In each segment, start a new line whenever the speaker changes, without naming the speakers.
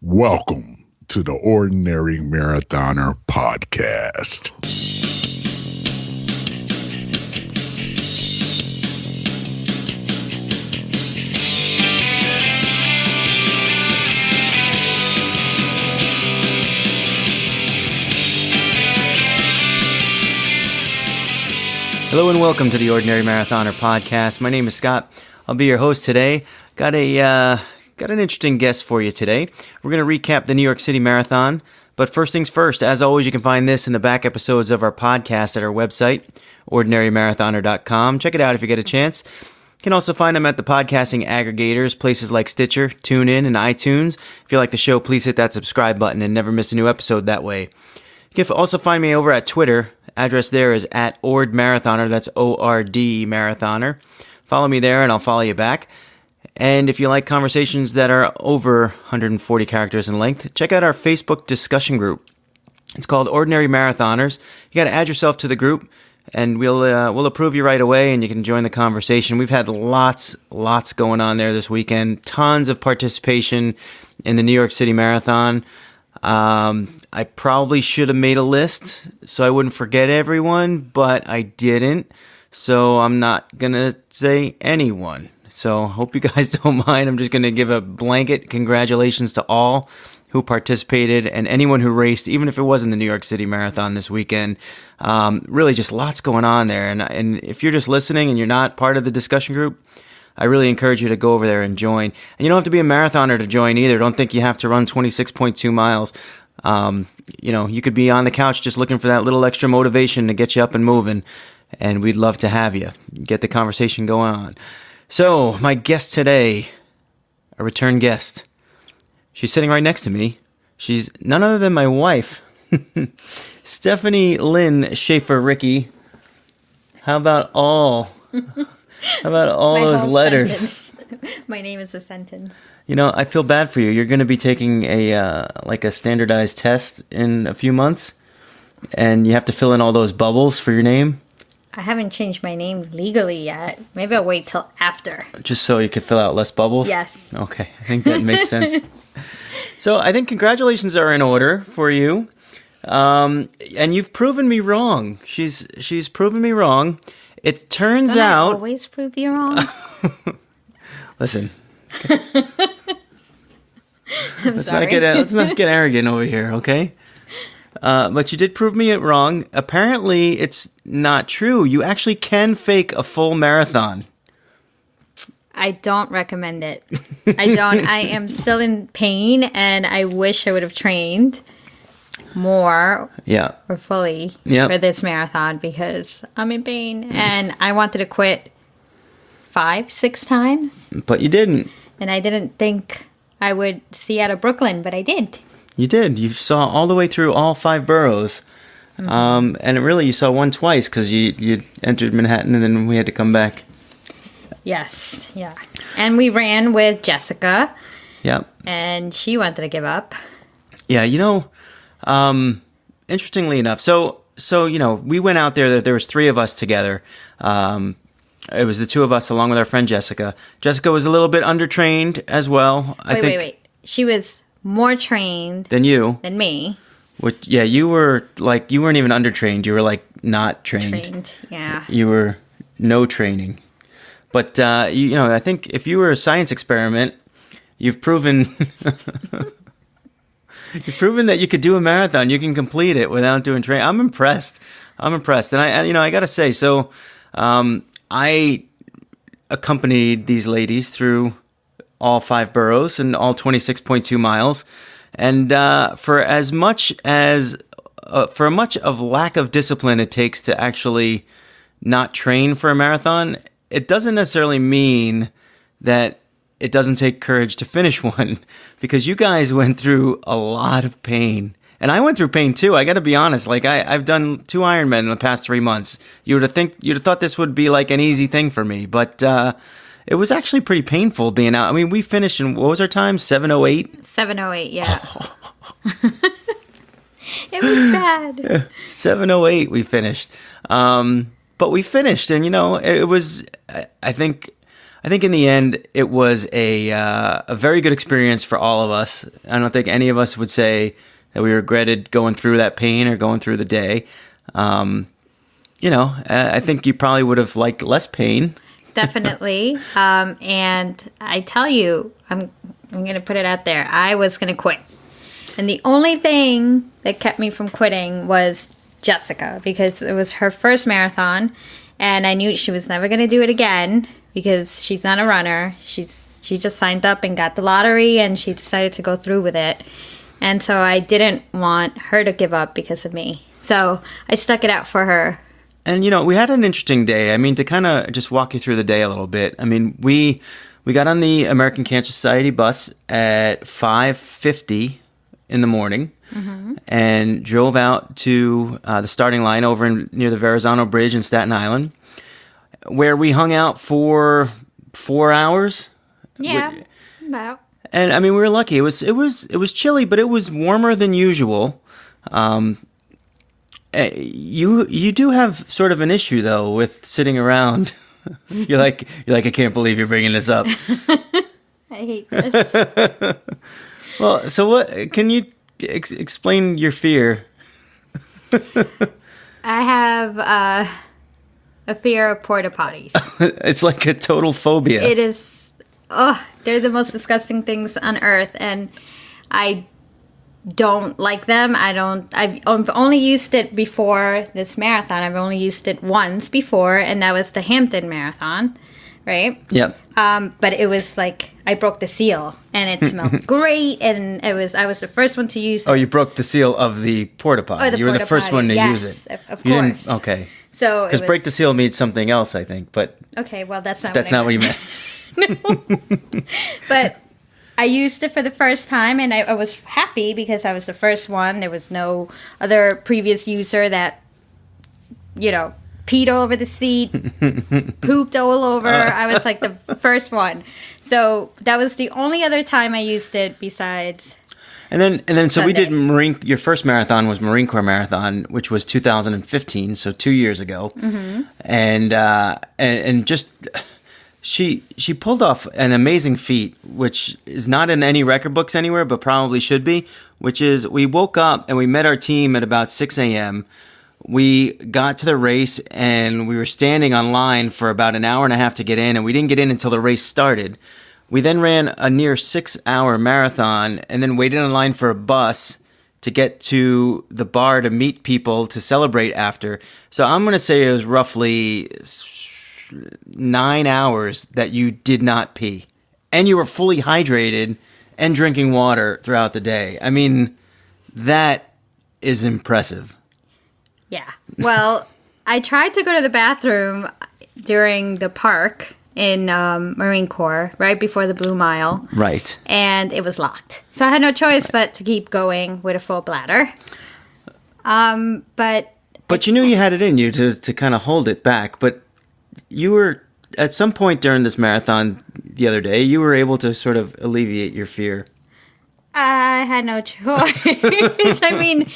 Welcome to the Ordinary Marathoner podcast.
Hello and welcome to the Ordinary Marathoner podcast. My name is Scott. I'll be your host today. Got an interesting guest for you today. We're going to recap the New York City Marathon. But first things first, as always, you can find this in the back episodes of our podcast at our website, ordinarymarathoner.com. Check it out if you get a chance. You can also find them at the podcasting aggregators, places like Stitcher, TuneIn, and iTunes. If you like the show, please hit that subscribe button and never miss a new episode that way. You can also find me over at Twitter. Address there is at OrdMarathoner. That's O-R-D Marathoner. Follow me there and I'll follow you back. And if you like conversations that are over 140 characters in length, check out our Facebook discussion group. It's called Ordinary Marathoners. You got to add yourself to the group, and we'll approve you right away, and you can join the conversation. We've had lots going on there this weekend. Tons of participation in the New York City Marathon. I probably should have made a list so I wouldn't forget everyone, but I didn't. So I'm not going to say anyone. So hope you guys don't mind. I'm just going to give a blanket congratulations to all who participated and anyone who raced, even if it wasn't the New York City Marathon this weekend. Really just lots going on there. And if you're just listening and you're not part of the discussion group, I really encourage you to go over there and join. And you don't have to be a marathoner to join either. Don't think you have to run 26.2 miles. You could be on the couch just looking for that little extra motivation to get you up and moving. And we'd love to have you. Get the conversation going on. So, my guest today, a return guest. She's sitting right next to me. She's none other than my wife, Stefany Lynn Schaefer-Ricky. How about all those letters?
Sentence. My name is a sentence.
You know, I feel bad for you. You're going to be taking a standardized test in a few months, and you have to fill in all those bubbles for your name.
I haven't changed my name legally yet. Maybe I'll wait till after.
Just so you could fill out less bubbles?
Yes.
Okay, I think that makes sense. So I think congratulations are in order for you. And you've proven me wrong. She's proven me wrong. It turns out...
I always prove you wrong?
Listen.
I'm sorry.
Let's not get arrogant over here, okay? But you did prove me wrong. Apparently, it's not true. You actually can fake a full marathon.
I don't recommend it. I don't. I am still in pain, and I wish I would have trained more or fully for this marathon because I'm in pain, and I wanted to quit 5-6 times.
But you didn't.
And I didn't think I would see out of Brooklyn, but I did.
You did. You saw all the way through all 5 boroughs. Mm-hmm. And really, you saw one twice because you entered Manhattan and then we had to come back.
Yes, yeah. And we ran with Jessica.
Yep.
And she wanted to give up.
Yeah, interestingly enough, so we went out there. There was 3 of us together. It was the 2 of us along with our friend Jessica. Jessica was a little bit undertrained as well.
Wait. She was more trained
than you.
Than me.
Which, yeah, you weren't even undertrained. You were not trained.
Yeah.
You were no training. But, I think if you were a science experiment, you've proven that you could do a marathon. You can complete it without doing training. I'm impressed. And I got to say, so I accompanied these ladies through all 5 boroughs and all 26.2 miles. And for much of lack of discipline it takes to actually not train for a marathon, it doesn't necessarily mean that it doesn't take courage to finish one, because you guys went through a lot of pain. And I went through pain too. I got to be honest. I've done 2 Ironmen in the past 3 months. You'd have thought this would be an easy thing for me, but it was actually pretty painful being out. I mean, we finished in, what was our time? 7:08?
7:08, yeah. It was bad.
7:08 we finished. But we finished, and it was, I think, I think in the end, it was a very good experience for all of us. I don't think any of us would say that we regretted going through that pain or going through the day. I think you probably would have liked less pain.
Definitely. And I tell you, I'm going to put it out there. I was going to quit. And the only thing that kept me from quitting was Jessica, because it was her first marathon. And I knew she was never going to do it again because she's not a runner. She just signed up and got the lottery, and she decided to go through with it. And so I didn't want her to give up because of me. So I stuck it out for her.
And, we had an interesting day. I mean, to kind of just walk you through the day a little bit. I mean, we got on the American Cancer Society bus at 5:50 in the morning and drove out to the starting line over near the Verrazano Bridge in Staten Island, where we hung out for 4 hours.
Yeah, about.
And I mean, we were lucky. It was chilly, but it was warmer than usual. You do have sort of an issue though with sitting around. You're like I can't believe you're bringing this up.
I hate this.
Well, so what? Can you explain your fear?
I have a fear of portapotties.
It's like a total phobia.
It is. Oh, they're the most disgusting things on earth, and I don't like them. I've only used it before this marathon. I've only used it once before, and that was the Hampton Marathon, right?
Yep.
But it was like I broke the seal, and it smelled great, and I was the first one to use it.
Oh, you broke the seal of the porta potty. You were the first one to use it.
Of
you
course.
Didn't, okay.
So
because break the seal means something else, I think. But
okay, well that's not
what you meant.
No. But I used it for the first time, and I was happy because I was the first one. There was no other previous user that, peed all over the seat, pooped all over. I was like the first one. So that was the only other time I used it besides.
And then so
Sunday.
we did your first marathon was Marine Corps Marathon, which was 2015, so 2 years ago. Mm-hmm. And just she pulled off an amazing feat, which is not in any record books anywhere, but probably should be, which is we woke up and we met our team at about 6 a.m. We got to the race and we were standing on line for about an hour and a half to get in, and we didn't get in until the race started. We then ran a near 6-hour marathon and then waited in line for a bus to get to the bar to meet people to celebrate after. So I'm going to say it was roughly 9 hours that you did not pee. And you were fully hydrated and drinking water throughout the day. I mean, that is impressive.
Yeah. Well, I tried to go to the bathroom during the park in Marine Corps, right before the Blue Mile.
Right.
And it was locked. So I had no choice but to keep going with a full bladder. But
you knew you had it in you to kind of hold it back. But you were, at some point during this marathon the other day, you were able to sort of alleviate your fear.
I had no choice. I mean,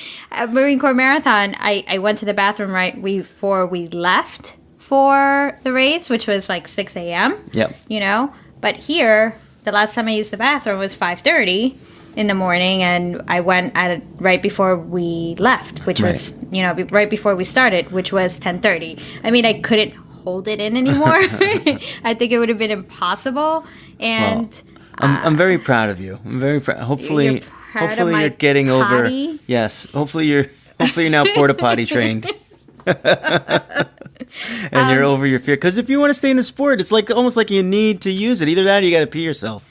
Marine Corps Marathon, I went to the bathroom right before we left for the race, which was like 6 a.m.
Yep.
But here, the last time I used the bathroom was 5:30 in the morning, and I went at it right before we left, which was, right before we started, which was 10:30. I mean, I couldn't hold it in anymore. I think it would have been impossible. And
I'm very proud of you. I'm very proud. Hopefully you're getting over. Yes. Hopefully you're now porta potty trained. And you're over your fear. Because if you want to stay in the sport, it's like almost like you need to use it. Either that or you got to pee yourself.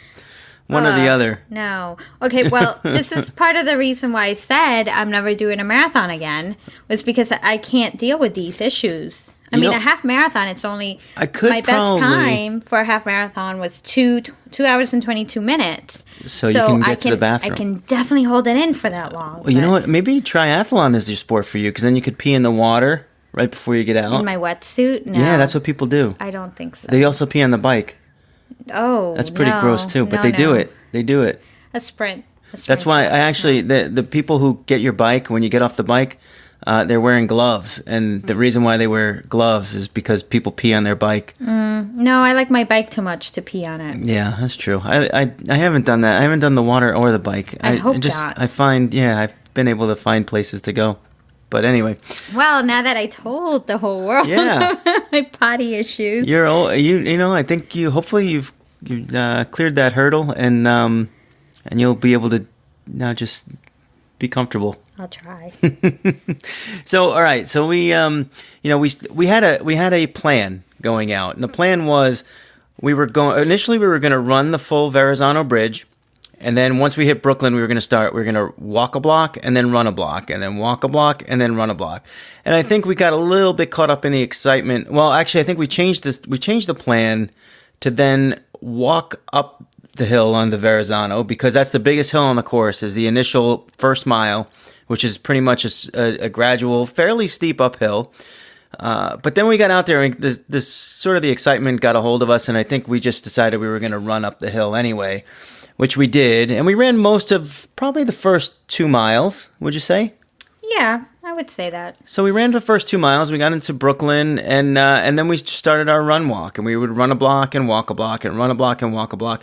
One or the other. No. Okay, well, this is part of the reason why I said I'm never doing a marathon again, was because I can't deal with these issues. I mean, a half marathon, it's only... my best time for a half marathon was 2 hours and 22 minutes. So you can get to the bathroom.
I can definitely hold it in for that long.
Well, you know what? Maybe triathlon is your sport for you, because then you could pee in the water right before you get out.
In my wetsuit? No.
Yeah, that's what people do.
I don't think so.
They also pee on the bike.
Oh,
that's pretty gross too, but they do it. They do it.
A sprint.
That's why I actually the people who get your bike when you get off the bike, they're wearing gloves, and the reason why they wear gloves is because people pee on their bike.
No, I like my bike too much to pee on it.
Yeah, that's true. I haven't done that. I haven't done the water or the bike.
I hope not.
I've been able to find places to go. But anyway.
Well, now that I told the whole world my potty issues.
I think hopefully you've cleared that hurdle, and you'll be able to now just be comfortable.
I'll try.
So, all right. So we had a plan going out, and the plan was we were going to run the full Verrazano Bridge, and then once we hit Brooklyn, we were going to walk a block and then run a block, and then walk a block and then run a block. And I think we got a little bit caught up in the excitement. Well, actually, I think we changed the plan to then walk up the hill on the Verrazano, because that's the biggest hill on the course, is the initial first mile, which is pretty much a gradual, fairly steep uphill. But then we got out there, and this sort of the excitement got a hold of us, and I think we just decided we were going to run up the hill anyway, which we did. And we ran most of probably the first 2 miles, would you say?
Yeah, I would say that.
So we ran the first 2 miles. We got into Brooklyn, and then we started our run walk, and we would run a block and walk a block and run a block and walk a block.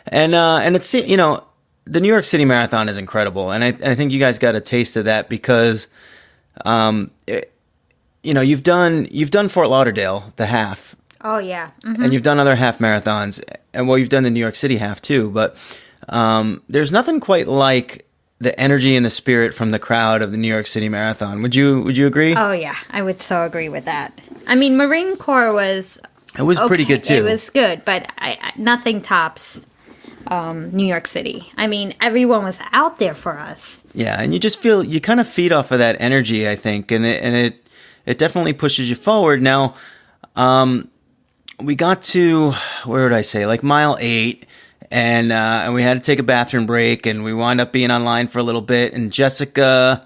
And it's, the New York City Marathon is incredible, and I think you guys got a taste of that because, you've done Fort Lauderdale, the half.
Oh yeah,
and you've done other half marathons, and you've done the New York City half too. But there's nothing quite like the energy and the spirit from the crowd of the New York City Marathon. Would you agree?
Oh yeah, I would so agree with that. I mean, Marine Corps was.
It was pretty good too.
It was good, but nothing tops New York City. I mean, everyone was out there for us.
Yeah, and you kind of feed off of that energy, I think, and it definitely pushes you forward. Now, we got to, where would I say, like mile 8, and we had to take a bathroom break, and we wound up being online for a little bit, and Jessica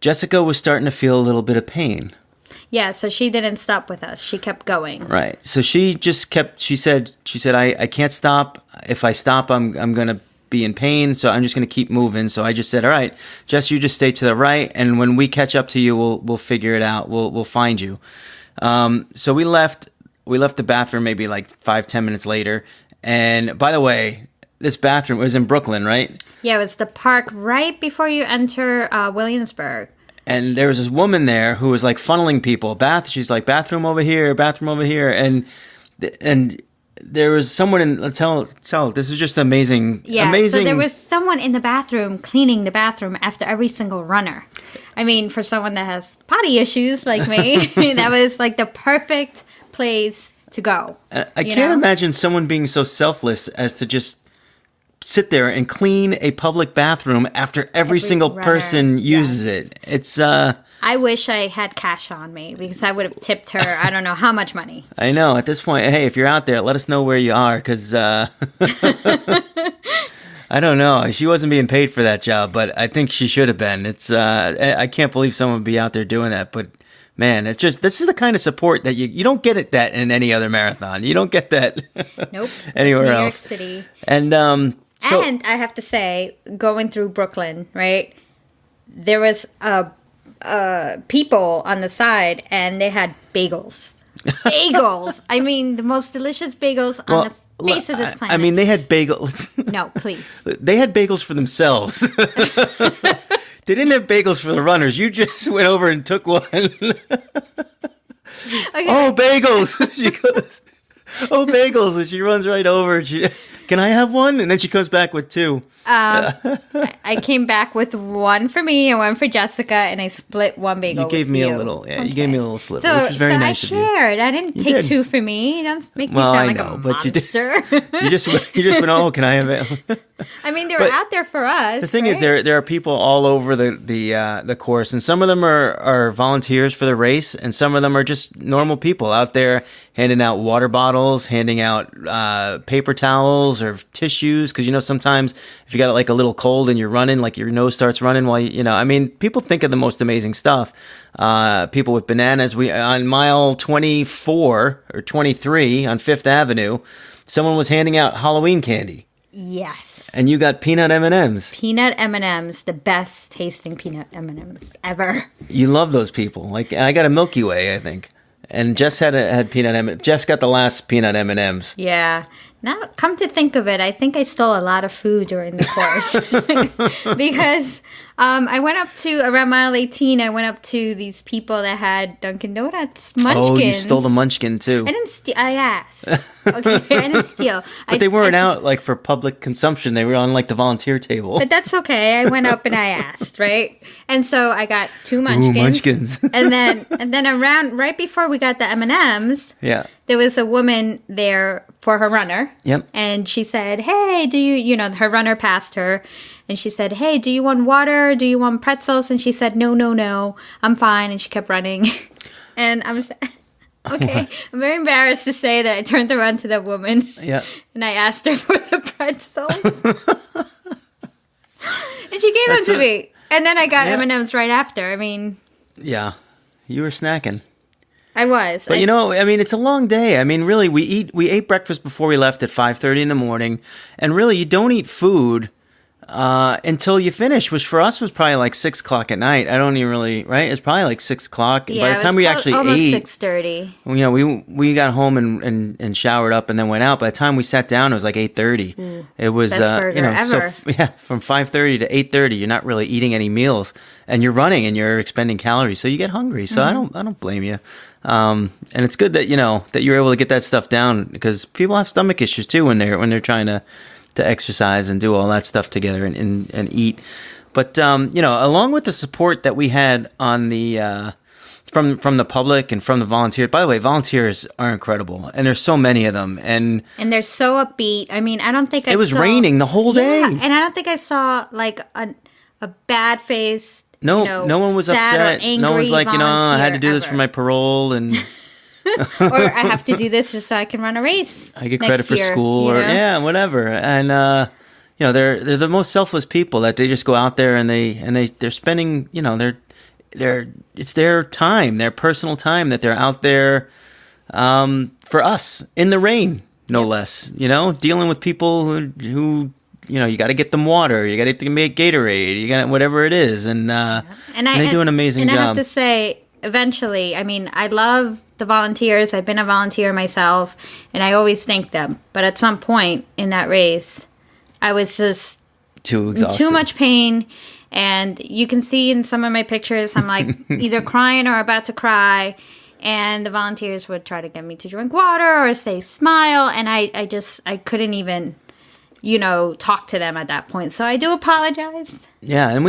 was starting to feel a little bit of pain.
Yeah, so she didn't stop with us. She kept going.
Right. So she just kept, she said, I can't stop. If I stop, I'm going to be in pain, so I'm just going to keep moving. So I just said, all right, Jess, you just stay to the right, and when we catch up to you, we'll figure it out. We'll find you. So we left the bathroom maybe like 5-10 minutes later. And by the way, this bathroom was in Brooklyn, right? Yeah,
it was the park right before you enter Williamsburg.
And there was this woman there who was like funneling people. She's like, bathroom over here, and there was someone in tell this is just amazing.
Yeah, so there was someone in the bathroom cleaning the bathroom after every single runner. I mean, for someone that has potty issues like me, that was like the perfect place to go.
I can't imagine someone being so selfless as to just sit there and clean a public bathroom after every single runner, person uses it. It's
I wish I had cash on me because I would have tipped her I don't know how much money.
I know. At this point, hey, if you're out there, let us know where you are, because I don't know. She wasn't being paid for that job, but I think she should have been. It's I can't believe someone would be out there doing that, but man, it's just, this is the kind of support that you don't get that in any other marathon. You don't get that
nope,
anywhere
New
else.
York City.
And
and I have to say, going through Brooklyn, right, there was people on the side, and they had bagels. Bagels! I mean, the most delicious bagels on the face of this planet.
I mean, they had bagels.
No, please.
They had bagels for themselves. They didn't have bagels for the runners. You just went over and took one. Okay. Oh, bagels! She goes, oh, bagels! And she runs right over. Can I have one? And then she comes back with 2.
I came back with 1 for me and 1 for Jessica, and I split 1 bagel.
You gave me a little,
okay.
You gave me a little slip, which was very nice of you.
I shared. I didn't take 2 for me. Don't make me sound like a monster.
You just went. Oh, can I have it?
I mean, they were out there for us.
The thing is, there are people all over the course, and some of them are volunteers for the race, and some of them are just normal people out there handing out water bottles, handing out paper towels or tissues, because sometimes if you got like a little cold and you're running, like your nose starts running while I mean, people think of the most amazing stuff. People with bananas. On mile 24 or 23 on 5th Avenue, someone was handing out Halloween candy.
Yes.
And you got peanut M&Ms.
Peanut M&Ms, the best tasting peanut M&Ms ever.
You love those people. Like, I got a Milky Way, I think. And Jess had peanut M&Ms. Jess got the last peanut M&Ms.
Yeah. Now, come to think of it, I think I stole a lot of food during the course. Because I went up to, around mile 18, I went up to these people that had Dunkin' Donuts munchkins.
Oh, you stole the munchkin, too.
I didn't steal. I asked. Okay, I didn't steal.
But they weren't out, like, for public consumption. They were on, like, the volunteer table.
But that's okay. I went up and I asked, right? And so I got 2 munchkins.
Ooh, munchkins.
and then around, right before we got the M&Ms,
yeah,
there was a woman there for her runner.
Yep.
And she said, hey, her runner passed her. And she said, hey, do you want water? Do you want pretzels? And she said, no, I'm fine. And she kept running. And I'm okay. I'm very embarrassed to say that I turned around to that woman.
Yeah.
And I asked her for the pretzels. And she gave them to me. And then I got M&Ms right after. I mean.
Yeah. You were snacking.
I was.
But it's a long day. I mean, really, we ate breakfast before we left at 5:30 in the morning. And really, you don't eat food until you finish, which for us was probably like 6 o'clock at night. I don't even really, right? It's probably like 6 o'clock.
Yeah,
by the time we actually ate,
almost 6:30.
We got home and showered up and then went out. By the time we sat down, it was like 8:30. It was
best burger ever.
So from 5:30 to 8:30, you're not really eating any meals, and you're running and you're expending calories, so you get hungry. So I don't blame you. And it's good that that you're able to get that stuff down, because people have stomach issues too when they're trying to exercise and do all that stuff together and eat. But along with the support that we had on the from the public and from the volunteers. By the way, volunteers are incredible, and there's so many of them, and
they're so upbeat. I mean, I don't think
it was raining the whole day,
and I don't think I saw like a bad face.
No, no one was upset. No one's like, I had to do this for my parole, and
or I have to do this just so I can run a race.
I get credit for school, or whatever. And they're the most selfless people, that they just go out there and they're spending, it's their time, their personal time, that they're out there for us in the rain, no less. Dealing with people who you got to get them water, you got to make Gatorade, you got whatever it is, and they do an amazing job.
And I have to say, eventually, I mean, I love the volunteers. I've been a volunteer myself, and I always thank them. But at some point in that race, I was just
too exhausted,
too much pain, and you can see in some of my pictures, I'm like either crying or about to cry. And the volunteers would try to get me to drink water or say smile, and I couldn't even talk to them at that point. So I do apologize.
Yeah, and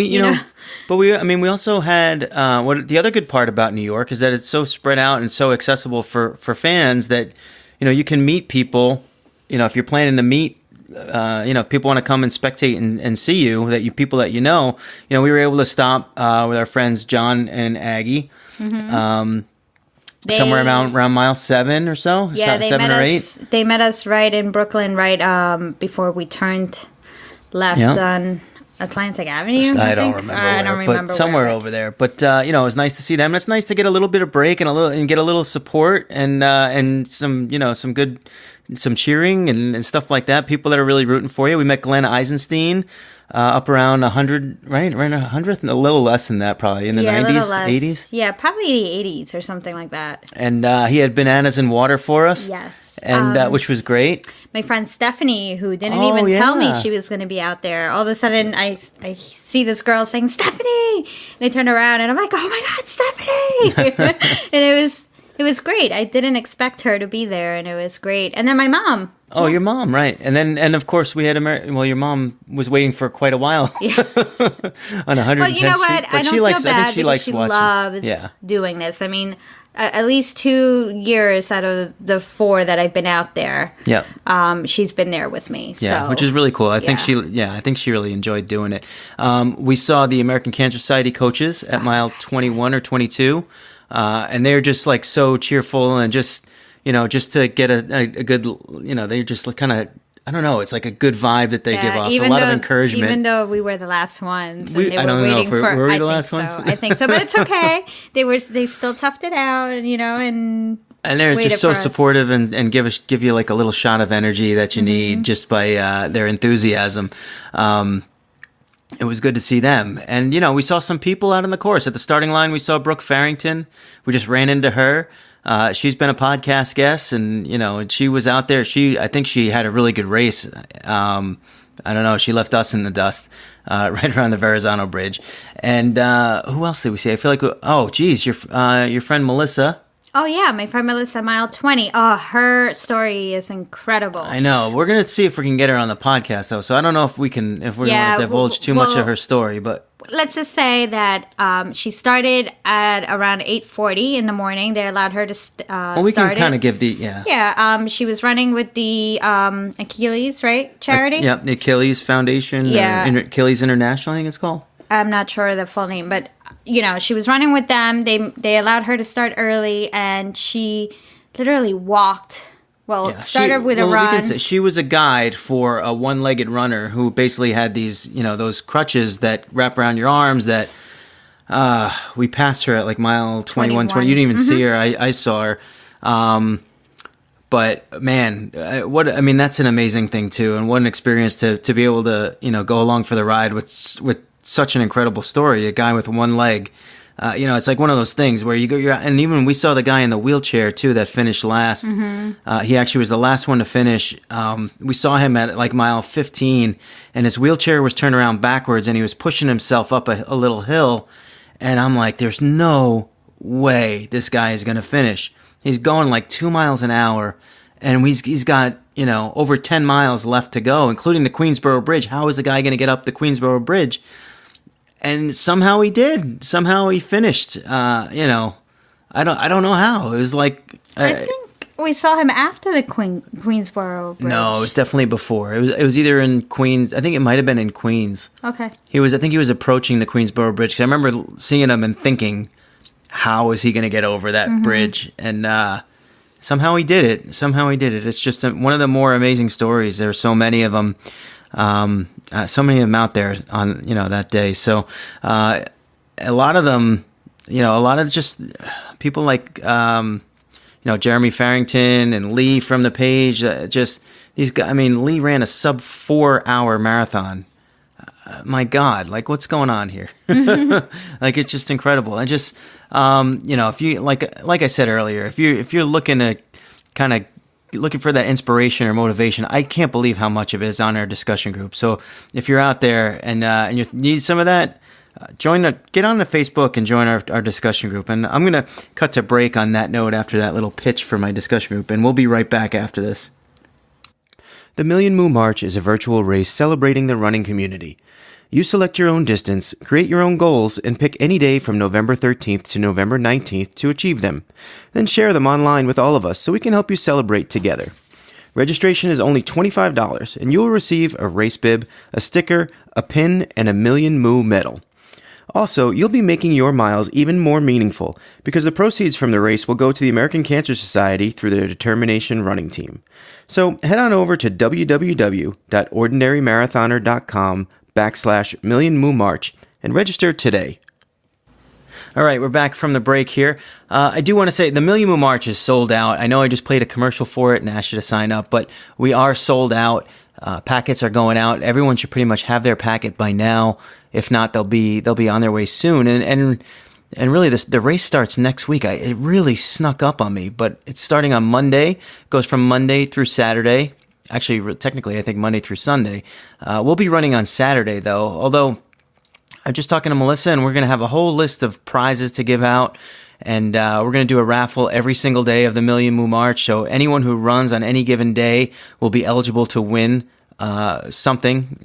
but we also had what the other good part about New York is that it's so spread out and so accessible for fans that you can meet people. If you're planning to meet, if people want to come and spectate and see you, people that we were able to stop with our friends John and Aggie. Mm-hmm. Somewhere around mile 7 or so.
Yeah, they
7 or 8.
They met us right in Brooklyn, right before we turned left on Atlantic Avenue.
I don't remember. But somewhere over there. But it was nice to see them. It's nice to get a little bit of break and get a little support and some some cheering and stuff like that. People that are really rooting for you. We met Glenn Eisenstein. Up around 100, right? Right, 100, a little less than that, probably in the 90s, 80s.
Yeah, probably the 80s or something like that.
And he had bananas and water for us.
Yes,
and which was great.
My friend Stefany, who didn't even tell me she was going to be out there, all of a sudden I see this girl saying Stefany, and I turn around and I'm like, oh my God, Stefany! And it was great. I didn't expect her to be there, and it was great. And then my mom.
Oh, your mom, right. And of course we had your mom was waiting for quite a while. Yeah. On 110th
But you know what?
Street. But
I don't feel bad,
I think she likes
she
watching.
loves doing this. I mean, at least 2 years out of the 4 that I've been out there. Yeah. She's been there with me.
Yeah,
so,
which is really cool. I think she really enjoyed doing it. We saw the American Cancer Society coaches at mile 21 or 22. And they're just like so cheerful and just to get a good, they're just kind of, I don't know, it's like a good vibe that they give off, a lot of encouragement.
Even though we were the last ones, and
I don't know if were we the last ones?
I think so, but it's okay. They still toughed it out, and
And they're just so supportive and give you like a little shot of energy that you need just by their enthusiasm. It was good to see them. And, we saw some people out on the course. At the starting line, we saw Brooke Farrington. We just ran into her. She's been a podcast guest, and she was out there. I think she had a really good race. I don't know. She left us in the dust right around the Verrazano Bridge. And who else did we see? I feel like your friend Melissa.
Oh yeah, my friend Melissa, mile 20. Oh, her story is incredible.
I know. We're gonna see if we can get her on the podcast though. So I don't know if we're gonna divulge too much of her story, but.
Let's just say that she started at around 8:40 in the morning. They allowed her to start.
We can kind of give the
Yeah. She was running with the Achilles, right? Charity.
The Achilles Foundation.
Yeah.
Achilles International, I think it's called.
I'm not sure the full name, but she was running with them. They allowed her to start early, and she literally walked. Started with a run. We can say
she was a guide for a one-legged runner who basically had these, those crutches that wrap around your arms that we passed her at like mile 21, 20. You didn't even see her. I saw her. But man, that's an amazing thing too. And what an experience to be able to, go along for the ride with such an incredible story. A guy with one leg. It's like one of those things where and even we saw the guy in the wheelchair too that finished last. He actually was the last one to finish. We saw him at like mile 15, and his wheelchair was turned around backwards, and he was pushing himself up a little hill. And I'm like, there's no way this guy is going to finish. He's going like 2 miles an hour, and he's got over 10 miles left to go, including the Queensboro Bridge. How is the guy going to get up the Queensboro Bridge? And somehow he did. Somehow he finished. I don't know how. It was like
I think we saw him after the Queensboro Bridge.
No, it was definitely before. It was either in Queens. I think it might have been in Queens.
Okay.
I think he was approaching the Queensboro Bridge. 'Cause I remember seeing him and thinking, how is he going to get over that bridge? And somehow he did it. It's just one of the more amazing stories. There are so many of them. So many of them out there on, that day. So, a lot of them, a lot of just people like, Jeremy Farrington and Lee from the page, just these guys. I mean, Lee ran a sub 4 hour marathon. My God, like what's going on here? Like, it's just incredible. I just, if you, like I said earlier, if you're looking to kind of looking for that inspiration or motivation, I can't believe how much of it is on our discussion group. So if you're out there and you need some of that, get on the Facebook and join our discussion group. And I'm going to cut to break on that note after that little pitch for my discussion group, and we'll be right back after this. The Million Moo March is a virtual race celebrating the running community. You select your own distance, create your own goals, and pick any day from November 13th to November 19th to achieve them. Then share them online with all of us so we can help you celebrate together. Registration is only $25, and you will receive a race bib, a sticker, a pin, and a Million Moo medal. Also, you'll be making your miles even more meaningful because the proceeds from the race will go to the American Cancer Society through their Determination running team. So head on over to www.ordinarymarathoner.com/Million Moo March and register today. All right, we're back from the break here. I do want to say the Million Moo March is sold out. I know I just played a commercial for it and asked you to sign up, but we are sold out. Packets are going out. Everyone should pretty much have their packet by now. If not, they'll be on their way soon. And really, the race starts next week. It really snuck up on me, but it's starting on Monday. It goes from Monday through Saturday. Actually, technically, I think Monday through Sunday. We'll be running on Saturday, though, although I'm just talking to Melissa, and we're going to have a whole list of prizes to give out, and we're going to do a raffle every single day of the Million Moo March, so anyone who runs on any given day will be eligible to win something.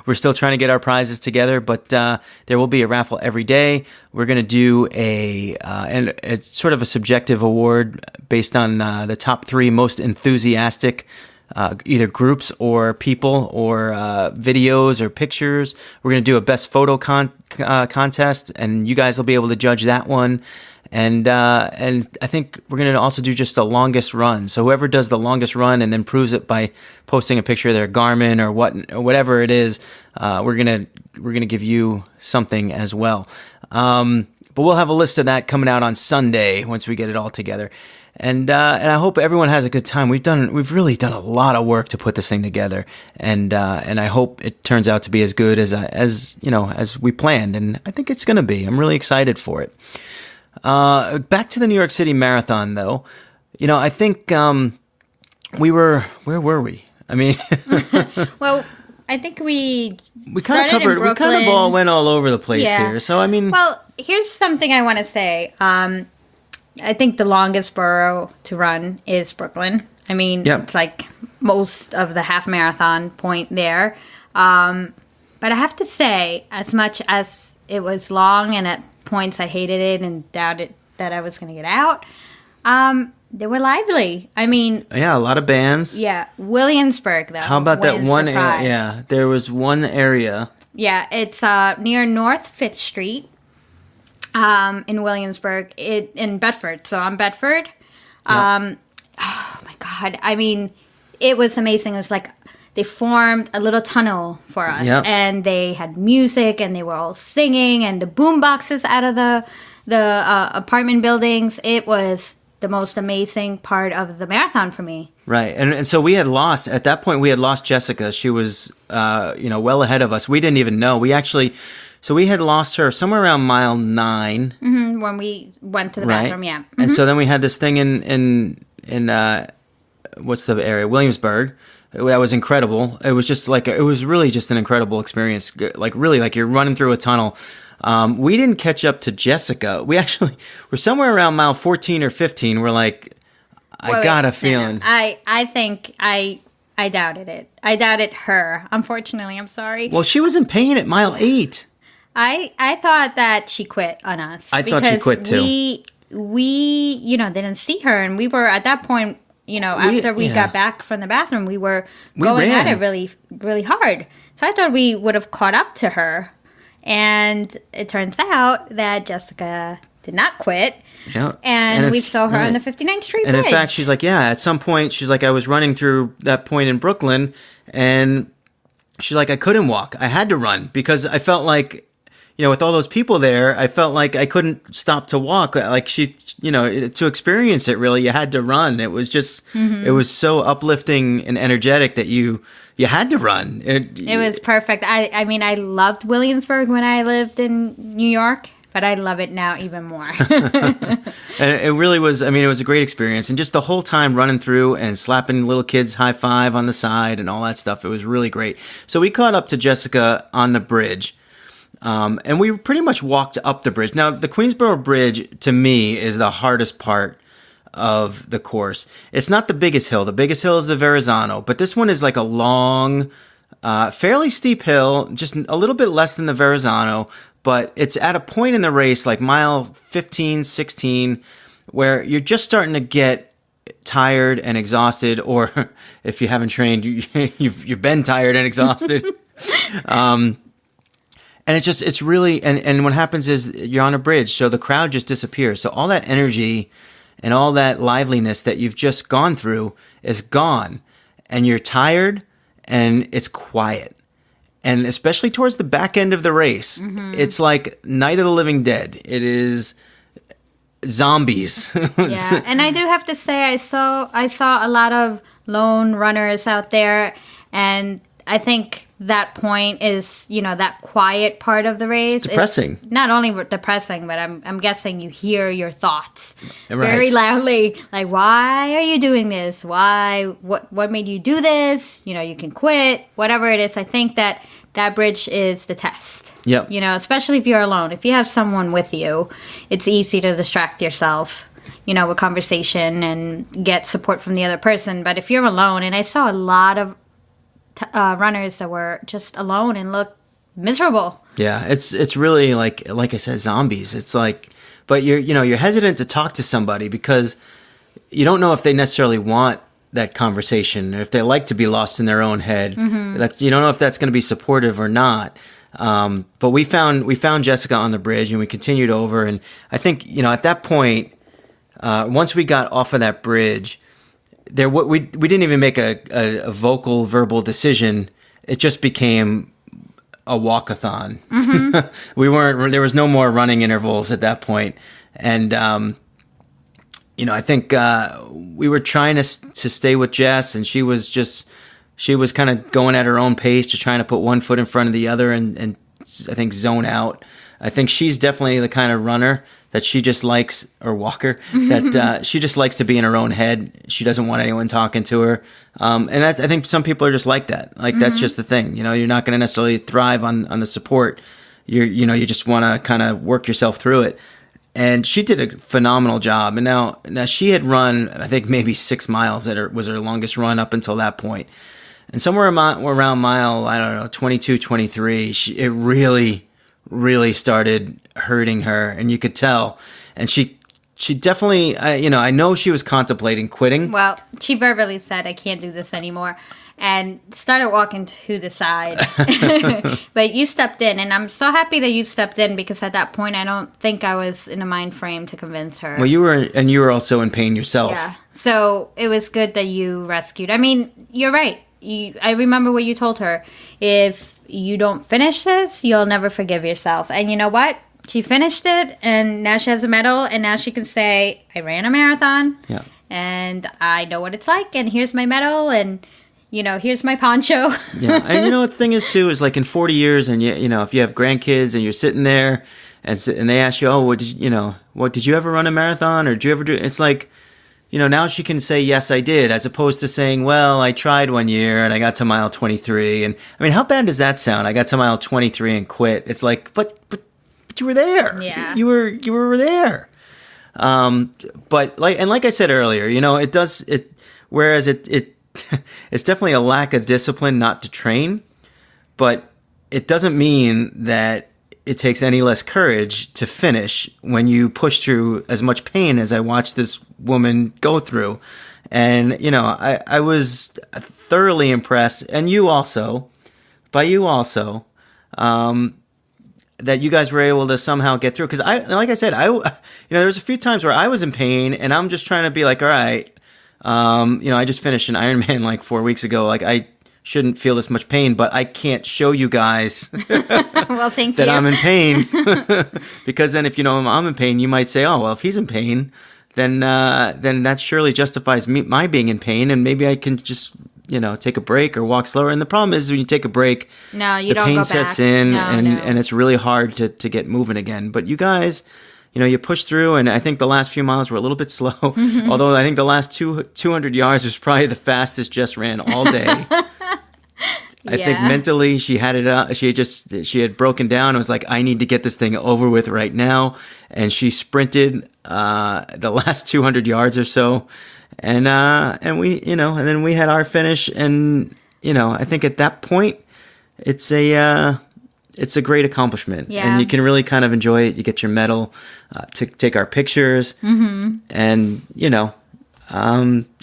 We're still trying to get our prizes together, but there will be a raffle every day. We're going to do and it's sort of a subjective award based on the top 3 most enthusiastic either groups or people or videos or pictures. We're going to do a best photo contest, and you guys will be able to judge that one. And I think we're going to also do just the longest run. So whoever does the longest run and then proves it by posting a picture of their Garmin or whatever it is, we're gonna give you something as well. But we'll have a list of that coming out on Sunday once we get it all together. And I hope everyone has a good time. We've really done a lot of work to put this thing together, and I hope it turns out to be as good as we planned. And I think it's going to be. I'm really excited for it. Back to the New York City Marathon, though. I think where were we? I mean,
well, I think we
kind of covered. We kind of all went all over the place here. So I mean,
well, here's something I want to say. I think the longest borough to run is Brooklyn. I mean, It's like most of the half marathon point there. But I have to say, as much as it was long and at points I hated it and doubted that I was going to get out, they were lively. I mean...
Yeah, a lot of bands.
Yeah. Williamsburg, though.
How about that one area? Yeah, there was one area.
Yeah, it's near North 5th Street. In Williamsburg, in Bedford. So I'm Bedford. Oh my God. I mean, it was amazing. It was like they formed a little tunnel for us, and they had music, and they were all singing, and the boom boxes out of the apartment buildings. It was the most amazing part of the marathon for me.
Right. And so we had lost, at that point, we had lost Jessica. She was, well ahead of us. We didn't even know. So we had lost her somewhere around mile 9.
Mm-hmm, when we went to the bathroom, yeah. Mm-hmm.
And so then we had this thing in what's the area? Williamsburg. That was incredible. It was really just an incredible experience. Like really, like you're running through a tunnel. We didn't catch up to Jessica. We actually were somewhere around mile 14 or 15. We're like, I got a feeling.
No. I think I doubted it. I doubted her. Unfortunately, I'm sorry.
Well, she was in pain at mile 8.
I thought that she quit on us.
I thought she quit too.
We didn't see her, and we were at that point, after we got back from the bathroom, we going at it really, really hard. So I thought we would have caught up to her, and it turns out that Jessica did not quit.
Yeah.
And we saw her on the 59th Street Bridge.
And in fact, she's like, at some point, she's like, I was running through that point in Brooklyn, and she's like, I couldn't walk. I had to run because I felt like, with all those people there, I felt like I couldn't stop to walk. Like to experience it, really, you had to run. It was just, It was so uplifting and energetic that you had to run.
It was perfect. I mean, I loved Williamsburg when I lived in New York, but I love it now even more.
And it really was, it was a great experience. And just the whole time running through and slapping little kids high five on the side and all that stuff, it was really great. So we caught up to Jessica on the bridge. And we pretty much walked up the bridge. Now, the Queensboro Bridge, to me, is the hardest part of the course. It's not the biggest hill. The biggest hill is the Verrazano. But this one is like a long, fairly steep hill, just a little bit less than the Verrazano. But it's at a point in the race, like mile 15, 16, where you're just starting to get tired and exhausted. Or if you haven't trained, you've been tired and exhausted. And it's really, and what happens is you're on a bridge, so the crowd just disappears. So all that energy and all that liveliness that you've just gone through is gone. And you're tired and it's quiet. And especially towards the back end of the race, it's like Night of the Living Dead. It is zombies.
Yeah, and I do have to say I saw a lot of lone runners out there, and I think that point is, that quiet part of the race.
It's depressing.
It's not only depressing, but I'm guessing you hear your thoughts very loudly. Like, why are you doing this? Why? What made you do this? You can quit. Whatever it is, I think that bridge is the test.
Yep.
Especially if you're alone. If you have someone with you, it's easy to distract yourself, with conversation and get support from the other person. But if you're alone, and I saw a lot of runners that were just alone and looked miserable.
Yeah, it's really like I said, zombies. It's like, but you're hesitant to talk to somebody because you don't know if they necessarily want that conversation, or if they like to be lost in their own head. You don't know if that's going to be supportive or not. But we found Jessica on the bridge, and we continued over. And I think at that point, once we got off of that bridge, we didn't even make a verbal decision. It just became a walkathon. There was no more running intervals at that point. And I think we were trying to stay with Jess, and she was kind of going at her own pace, just trying to put one foot in front of the other and I think zone out. I think she's definitely the kind of runner that she just likes, or walker, that she just likes to be in her own head. She doesn't want anyone talking to her. And I think some people are just like that. Like, that's just the thing. You're not going to necessarily thrive on the support. You just want to kind of work yourself through it. And she did a phenomenal job. And now she had run, I think, maybe 6 miles. Was her longest run up until that point. And somewhere around mile, I don't know, 22, 23, it really, really started hurting her. And you could tell. And she definitely, I know she was contemplating quitting.
Well, she verbally said, I can't do this anymore. And started walking to the side. But you stepped in, and I'm so happy that you stepped in, because at that point I don't think I was in a mind frame to convince her.
Well, you were also in pain yourself.
Yeah. So it was good that you rescued. I mean, you're right. I remember what you told her. If you don't finish this, you'll never forgive yourself. And you know what? She finished it, and now she has a medal, and now she can say, I ran a marathon.
Yeah.
And I know what it's like, and here's my medal, and here's my poncho.
Yeah, and what the thing is too is, like, in 40 years, and if you have grandkids and you're sitting there, and they ask you, oh, did you ever run a marathon, or did you ever do? It's like, now she can say, yes, I did, as opposed to saying, well, I tried one year and I got to mile 23, and I mean, how bad does that sound? I got to mile 23 and quit. It's like, but you were there.
Yeah,
you were there. But like I said earlier, whereas it's definitely a lack of discipline not to train, but it doesn't mean that it takes any less courage to finish when you push through as much pain as I watched this woman go through. And, I was thoroughly impressed, and you also, that you guys were able to somehow get through. Because like I said, there was a few times where I was in pain, and I'm just trying to be like, all right, I just finished an Ironman like 4 weeks ago. Like, I shouldn't feel this much pain, but I can't show you guys
well, thank
that
you.
I'm in pain. Because then if I'm in pain, you might say, oh, well, if he's in pain, then that surely justifies my being in pain, and maybe I can just, take a break or walk slower. And the problem is, when you take a break,
no, you
the
don't
pain
go
sets
back.
in,
No.
and it's really hard to get moving again. But you guys, you push through, and I think the last few miles were a little bit slow. Although I think the last 200 yards was probably the fastest Jess ran all day. I think mentally she had it out. She had broken down and was like, I need to get this thing over with right now. And she sprinted the last 200 yards or so. And we, and then we had our finish. And, I think at that point, it's a great accomplishment.
Yeah.
And you can really kind of enjoy it. You get your medal to take our pictures. Mm-hmm. And,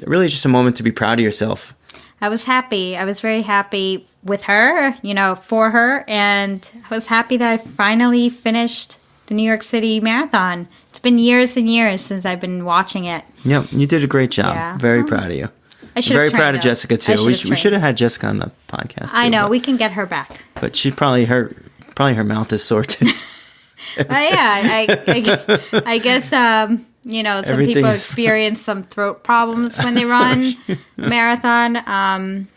really just a moment to be proud of yourself.
I was happy. I was very happy with her, for her. And I was happy that I finally finished the New York City Marathon. It's been years and years since I've been watching it.
Yeah, you did a great job.
Yeah.
Very proud of you.
I should
Very proud of Jessica, too. We should have had Jessica on the podcast, too.
I know. We can get her back.
But she probably her mouth is sore, too.
Yeah, I guess, some people experience some throat problems when they run a marathon.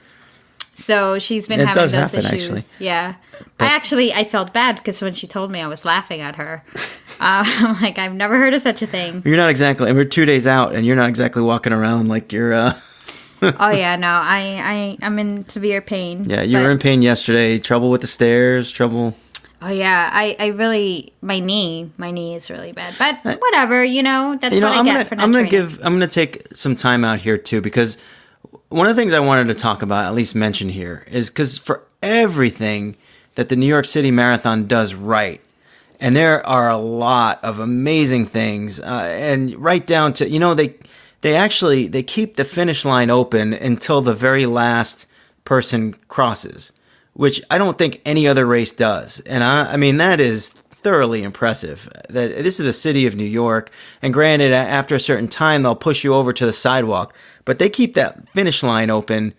So she's been having those issues. Actually. Yeah. But I felt bad because when she told me, I was laughing at her. I'm like, I've never heard of such a thing.
You're not exactly, and we're 2 days out, and you're not exactly walking around like you're...
Oh, yeah, no, I'm in severe pain.
Yeah, you were in pain yesterday. Trouble with the stairs, trouble...
Oh, yeah, I really, my knee is really bad. But whatever, that's what I get for not training.
I'm going to take some time out here, too, because one of the things I wanted to talk about, at least mention here, is because for everything that the New York City Marathon does right, and there are a lot of amazing things, and right down to, they keep the finish line open until the very last person crosses, which I don't think any other race does. And I mean, that is thoroughly impressive. That this is the city of New York, and granted, after a certain time, they'll push you over to the sidewalk, but they keep that finish line open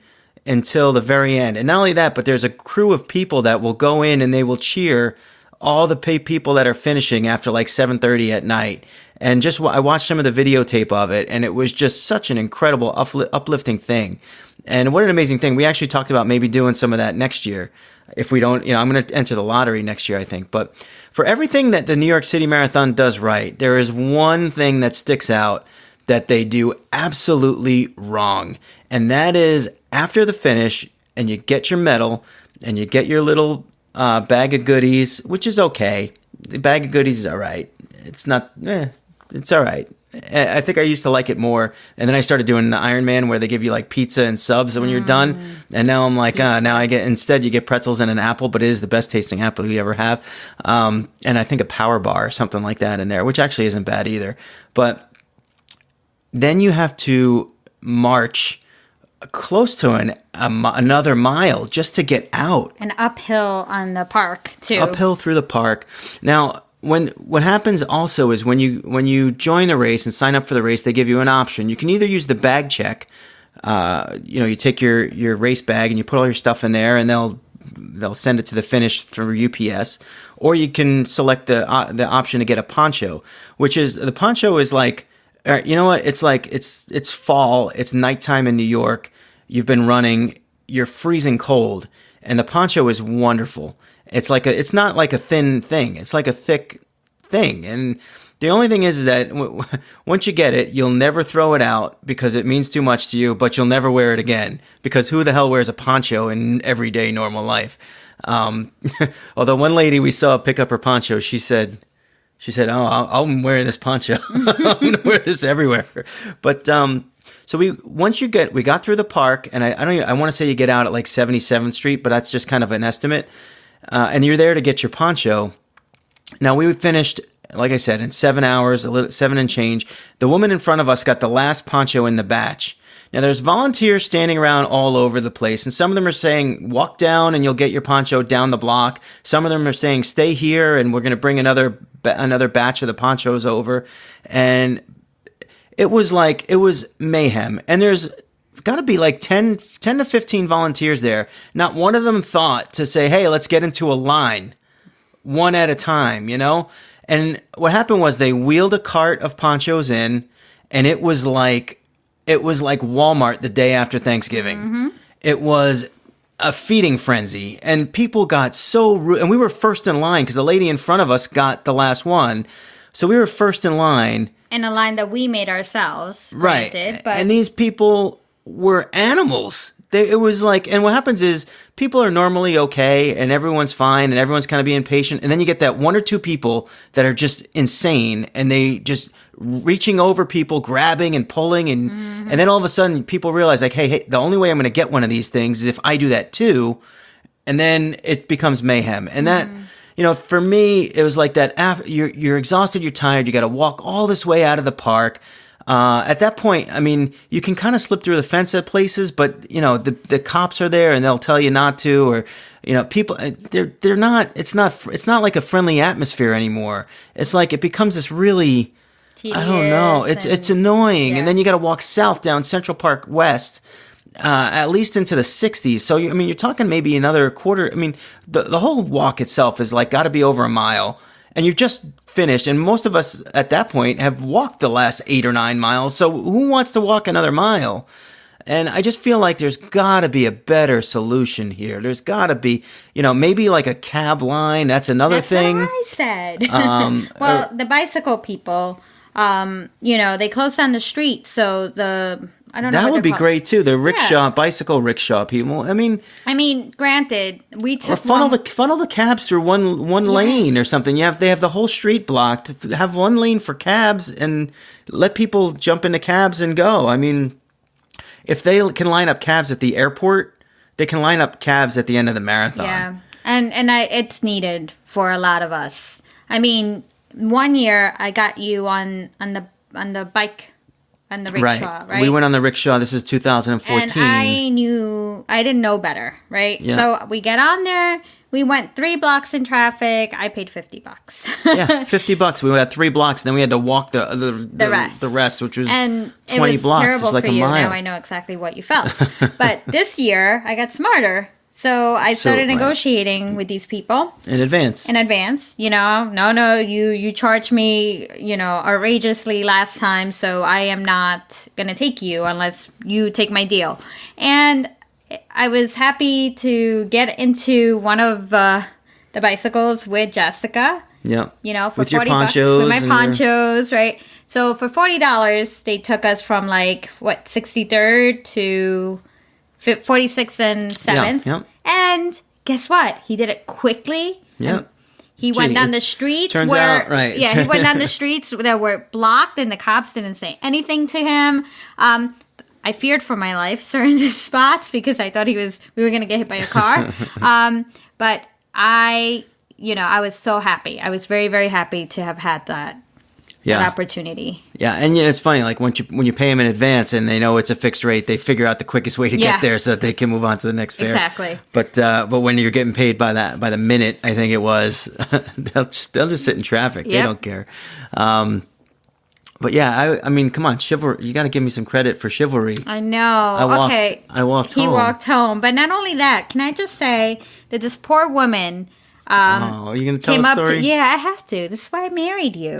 until the very end. And not only that, but there's a crew of people that will go in and they will cheer all the people that are finishing after like 7:30 at night. And I watched some of the videotape of it, and it was just such an incredible uplifting thing. And what an amazing thing. We actually talked about maybe doing some of that next year. If we don't, I'm going to enter the lottery next year, I think. But for everything that the New York City Marathon does right, there is one thing that sticks out that they do absolutely wrong. And that is after the finish, and you get your medal, and you get your little bag of goodies, which is okay. The bag of goodies is all right. It's not, it's all right. I think I used to like it more. And then I started doing the Ironman where they give you like pizza and subs when you're done. And now I'm like, now instead you get pretzels and an apple, but it is the best tasting apple you ever have. And I think a power bar or something like that in there, which actually isn't bad either. But then you have to march close to another mile just to get out.
And uphill on the park too.
Uphill through the park. Now, what happens also is when you join a race and sign up for the race, they give you an option. You can either use the bag check. You take your race bag and you put all your stuff in there, and they'll send it to the finish through UPS. Or you can select the option to get a poncho, which is the poncho is like, you know what? It's like it's fall. It's nighttime in New York. You've been running. You're freezing cold, and the poncho is wonderful. It's not like a thin thing. It's like a thick thing. And the only thing is that once you get it, you'll never throw it out because it means too much to you, but you'll never wear it again because who the hell wears a poncho in everyday normal life? Although one lady we saw pick up her poncho, she said, "Oh, I'm wearing this poncho. I'm going to wear this everywhere." But, so we got through the park, and I want to say you get out at like 77th Street, but that's just kind of an estimate. And you're there to get your poncho. Now, we finished, like I said, in 7 hours, 7 and change. The woman in front of us got the last poncho in the batch. Now, there's volunteers standing around all over the place, and some of them are saying, walk down and you'll get your poncho down the block. Some of them are saying, stay here and we're going to bring another batch of the ponchos over. And it was mayhem. And there's got to be like 10 to 15 volunteers there. Not one of them thought to say, hey, let's get into a line one at a time, And what happened was they wheeled a cart of ponchos in, and it was like Walmart the day after Thanksgiving. Mm-hmm. It was a feeding frenzy, and people got so rude. And we were first in line because the lady in front of us got the last one. So we were first in line. In
a line that we made ourselves.
Right.
But
and these people were animals. It was like, and what happens is people are normally okay and everyone's fine and everyone's kind of being patient. And then you get that one or two people that are just insane and they just reaching over people, grabbing and pulling. And, and then all of a sudden people realize like, hey, the only way I'm going to get one of these things is if I do that too. And then it becomes mayhem. And that, for me, it was like that. You're exhausted, you're tired, you got to walk all this way out of the park. At that point, I mean, you can kind of slip through the fence at places, but the cops are there and they'll tell you not to, or people they're not. It's not like a friendly atmosphere anymore. It's like it becomes this really, tedious, I don't know. It's annoying, and then you got to walk south down Central Park West. At least into the 60s. So, you're talking maybe another quarter. I mean, the whole walk itself is like got to be over a mile. And you've just finished. And most of us at that point have walked the last 8 or 9 miles. So who wants to walk another mile? And I just feel like there's got to be a better solution here. There's got to be, maybe like a cab line. That's another thing.
That's what I said. Well, the bicycle people, they closed down the street. So I don't know.
That would be great too. The rickshaw, bicycle rickshaw people. I mean,
granted, we took
funnel the cabs through one lane or something. They have the whole street blocked. Have one lane for cabs and let people jump into cabs and go. I mean, if they can line up cabs at the airport, they can line up cabs at the end of the marathon.
Yeah, and it's needed for a lot of us. I mean, one year I got you on the bike. On the rickshaw, right?
We went on the rickshaw. This is 2014.
And I didn't know better, right? Yeah. So we get on there. We went 3 blocks in traffic. I paid $50.
Yeah, $50. We went 3 blocks, and then we had to walk the rest, which was 20 blocks.
Terrible
like
for
a
you.
mile.
Now I know exactly what you felt. But this year, I got smarter. So I started negotiating with these people.
In advance.
You know, no, you charged me, you know, outrageously last time, so I am not going to take you unless you take my deal. And I was happy to get into one of the bicycles with Jessica.
Yeah.
You know, for $40 with my ponchos, right? So for $40, they took us from 63rd to 46th and 7th.
Yeah.
And guess what? He did it quickly.
Yeah.
He went down the streets.
Turns out, right.
Yeah, he went down the streets that were blocked and the cops didn't say anything to him. I feared for my life certain spots because I thought we were going to get hit by a car. But I was so happy. I was very, very happy to have had that opportunity. Yeah,
and it's funny, like when you pay them in advance and they know it's a fixed rate, they figure out the quickest way to get there so that they can move on to the next fare.
Exactly.
But when you're getting paid by the minute, I think it was, they'll just sit in traffic. Yep. They don't care. But yeah, I mean, come on, chivalry. You got to give me some credit for chivalry.
I know.
I walked home.
He walked home. But not only that, can I just say that this poor woman...
are you going to tell a story?
Yeah, I have to. This is why I married you.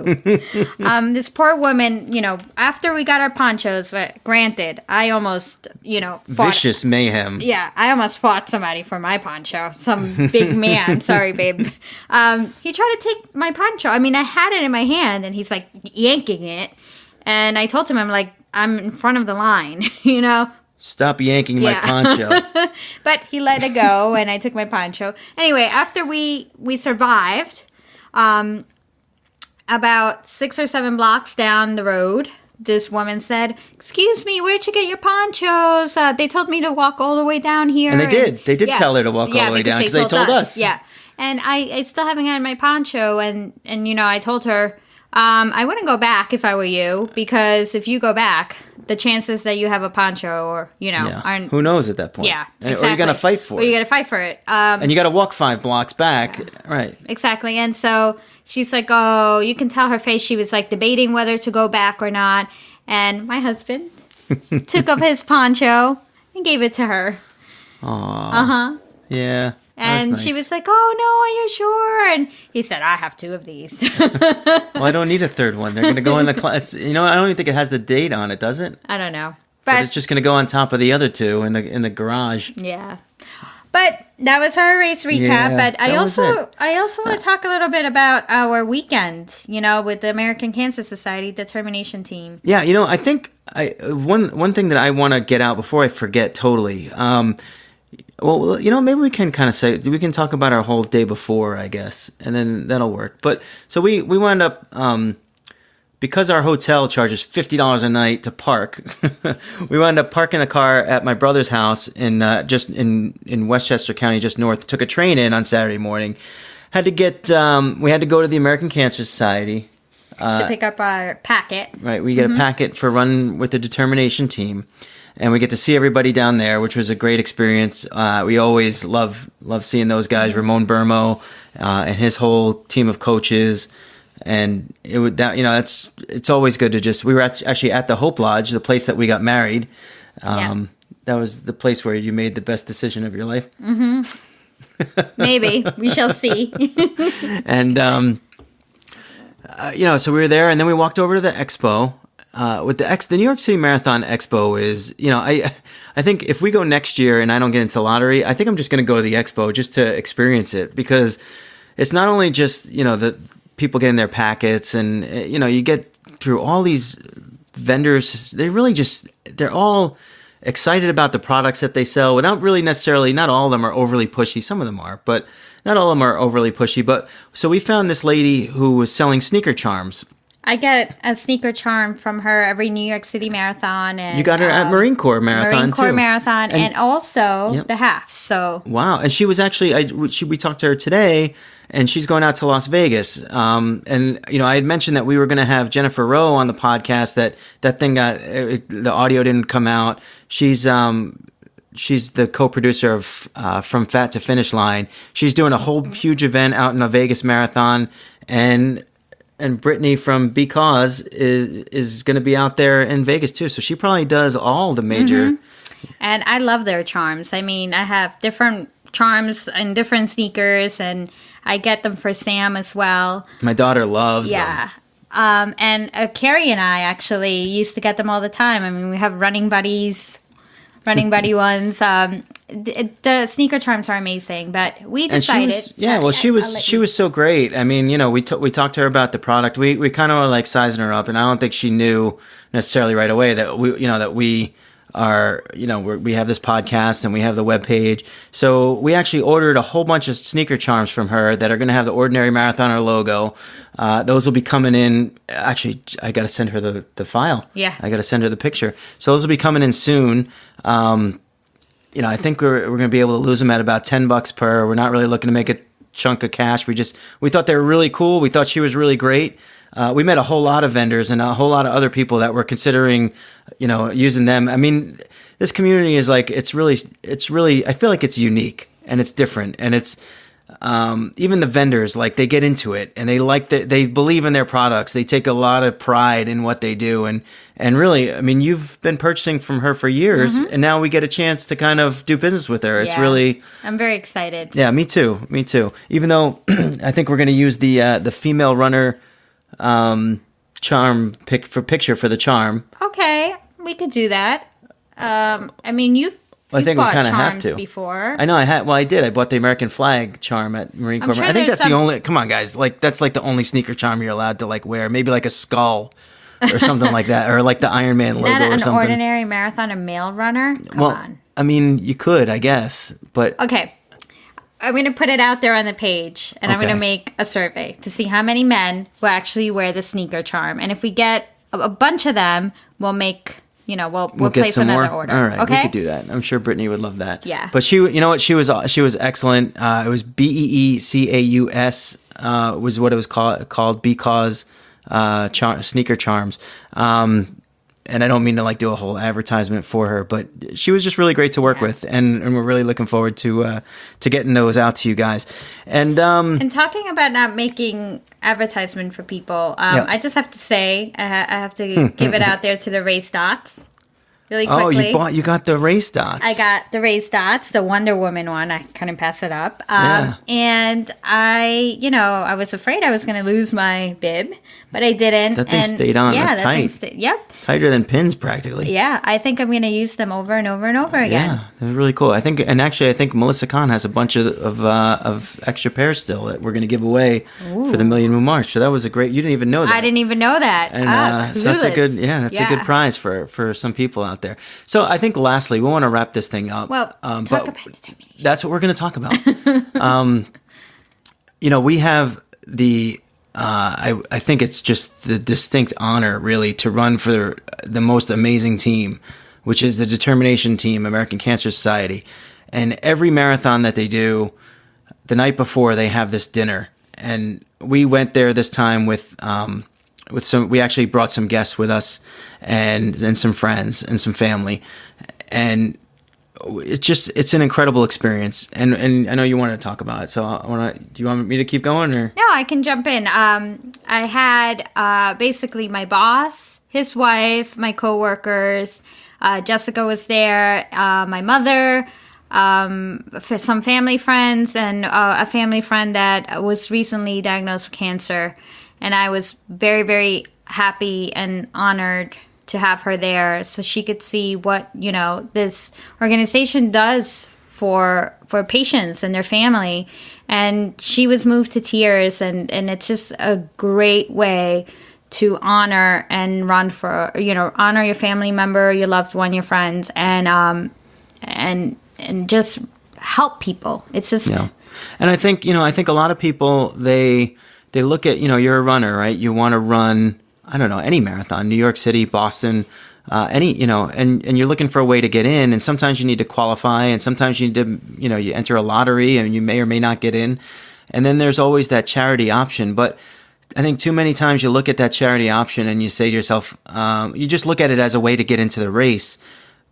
This poor woman, you know, after we got our ponchos, granted, I almost, fought.
Vicious mayhem.
Yeah, I almost fought somebody for my poncho. Some big man. Sorry, babe. He tried to take my poncho. I mean, I had it in my hand, and he's, yanking it. And I told him, I'm in front of the line, you know.
Stop yanking my poncho.
But he let it go, and I took my poncho. Anyway, after we survived, about 6 or 7 blocks down the road, this woman said, "Excuse me, where'd you get your ponchos? They told me to walk all the way down here."
And they did. They did tell her to walk all the way down because they told us.
Yeah. And I still haven't had my poncho, and I told her, I wouldn't go back if I were you, because if you go back, the chances that you have a poncho aren't...
Who knows at that point?
Yeah, exactly.
Or you're going to fight for it.
Or you got to fight for it.
And you got to walk 5 blocks back. Yeah. Right.
Exactly. And so she's like, oh, you can tell her face. She was debating whether to go back or not. And my husband took up his poncho and gave it to her.
Aww.
Uh-huh.
Yeah.
And nice. She was like, oh, no, are you sure? And he said, I have 2 of these.
Well, I don't need a third one. They're going to go in the class. I don't even think it has the date on it, does it?
I don't know.
But it's just going to go on top of the other 2 in the garage.
Yeah. But that was our race recap. Yeah, but I also want to talk a little bit about our weekend, with the American Cancer Society Determination Team.
Yeah, I think one thing that I want to get out before I forget totally. Well, maybe we can kind of say, we can talk about our whole day before, I guess, and then that'll work. But so we wound up, because our hotel charges $50 a night to park, we wound up parking the car at my brother's house in Westchester County, just north. Took a train in on Saturday morning. We had to go to the American Cancer Society.
To pick up our packet.
Right, we get a packet for Run with the Determination Team. And we get to see everybody down there, which was a great experience. We always love seeing those guys, Ramon Burmo, and his whole team of coaches. And it's always good to just. We were actually at the Hope Lodge, the place that we got married. That was the place where you made the best decision of your life.
Mm-hmm. Maybe we shall see.
And so we were there, and then we walked over to the expo. With the New York City Marathon Expo is, I think if we go next year and I don't get into the lottery, I think I'm just going to go to the expo just to experience it, because it's not only just, the people getting their packets and, you get through all these vendors. They're all excited about the products that they sell without really necessarily, not all of them are overly pushy. Some of them are, but not all of them are overly pushy. But so we found this lady who was selling sneaker charms.
I get a sneaker charm from her every New York City Marathon. And
you got her at Marine Corps Marathon, too.
Marathon, and also the half. So
wow. And she was actually, we talked to her today, and she's going out to Las Vegas. And, I had mentioned that we were going to have Jennifer Rowe on the podcast, that thing the audio didn't come out. She's the co-producer of From Fat to Finish Line. She's doing a whole huge event out in the Vegas Marathon, and Brittany from Because is going to be out there in Vegas too. So she probably does all the major.
Mm-hmm. And I love their charms. I mean, I have different charms and different sneakers, and I get them for Sam as well.
My daughter loves them.
And Carrie and I actually used to get them all the time. I mean, we have running buddy ones. The sneaker charms are amazing, but we decided.
She was so great. I mean, we talked to her about the product. We kind of were like sizing her up, and I don't think she knew necessarily right away that we are, we have this podcast and we have the webpage. So we actually ordered a whole bunch of sneaker charms from her that are going to have the Ordinary Marathoner logo. Those will be coming in. Actually, I got to send her the file.
Yeah.
I got to send her the picture. So those will be coming in soon. I think we're going to be able to lose them at about $10 per. We're not really looking to make a chunk of cash. We thought they were really cool. We thought she was really great. We met a whole lot of vendors and a whole lot of other people that were considering, using them. I mean, this community is like, it's really, I feel like it's unique and it's different. And it's, even the vendors, like they get into it and they believe in their products. They take a lot of pride in what they do. And really, I mean, you've been purchasing from her for years, and now we get a chance to kind of do business with her. It's really,
I'm very excited.
Yeah, me too. Even though I think we're going to use the female runner, charm picture for the charm.
Okay, we could do that. I mean, you've
I think we kind of have to.
Before.
I know I had. Well, I did. I bought the American flag charm at Marine Corps.
Sure
I think that's the only. Come on, guys. Like that's like the only sneaker charm you're allowed to like wear. Maybe like a skull or something like that, or like the Iron Man logo or something.
An Ordinary Marathoner male runner. Come on.
I mean, you could, I guess, but
okay. I'm going to put it out there on the page, and I'm going to make a survey to see how many men will actually wear the sneaker charm. And if we get a bunch of them, we'll make. We'll place another order.
All right,
okay?
We could do that. I'm sure Brittany would love that.
Yeah.
But she was excellent. It was BEECAUS was what it was called because sneaker charms. And I don't mean to like do a whole advertisement for her, but she was just really great to work with, and we're really looking forward to getting those out to you guys. And
talking about not making advertisement for people, I just have to say I have to give it out there to the race dots really quickly.
Oh, you got the race dots.
I got the race dots, the Wonder Woman one. I couldn't pass it up. And I was afraid I was going to lose my bib, but I didn't.
That thing stayed on tight.
Yep.
Tighter than pins, practically.
Yeah, I think I'm going to use them over and over and over again.
Yeah, they're really cool. I think Melissa Kahn has a bunch of extra pairs still that we're going to give away for the Million Moon March. So that was a great. You didn't even know that.
I didn't even know that.
And so that's a good. Yeah, that's a good prize for some people out there. So I think lastly, we want to wrap this thing up.
Well, talk about determination.
That's what we're going to talk about. We have the. I think it's just the distinct honor, really, to run for the most amazing team, which is the Determination Team, American Cancer Society. And every marathon that they do, the night before, they have this dinner. And we went there this time with some. We actually brought some guests with us, and some friends and some family, and it's an incredible experience, and I know you want to talk about it, so do you want me to keep going, or?
No, I can jump in. I had basically my boss, his wife, my coworkers, Jessica was there, my mother, for some family friends, and a family friend that was recently diagnosed with cancer, and I was very, very happy and honored to have her there so she could see what, this organization does for patients and their family. And she was moved to tears, and it's just a great way to honor and run for, honor your family member, your loved one, your friends, and just help people. It's just...
Yeah. And I think a lot of people, they look at, you're a runner, right? You want to run... I don't know, any marathon, New York City, Boston, and you're looking for a way to get in, and sometimes you need to qualify, and sometimes you need to, you enter a lottery and you may or may not get in. And then there's always that charity option. But I think too many times you look at that charity option and you say to yourself, you just look at it as a way to get into the race.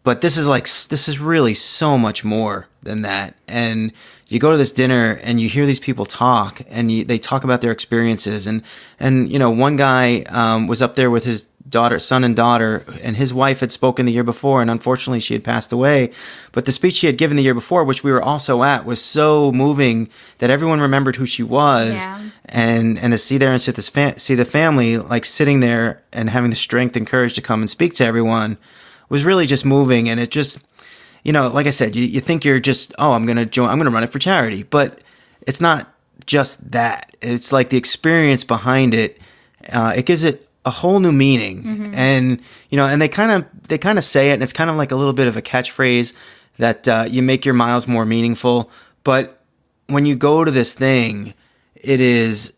But this is really so much more than that. And you go to this dinner and you hear these people talk, and they talk about their experiences. And one guy was up there with son and daughter, and his wife had spoken the year before, and unfortunately she had passed away. But the speech she had given the year before, which we were also at, was so moving that everyone remembered who she was. Yeah. And to see there and see the family like sitting there and having the strength and courage to come and speak to everyone was really just moving. And it just, like I said, you think you're just, I'm going to run it for charity, but it's not just that. It's like the experience behind it. It gives it a whole new meaning. Mm-hmm. And, and they kind of say it, and it's kind of like a little bit of a catchphrase that you make your miles more meaningful. But when you go to this thing, it is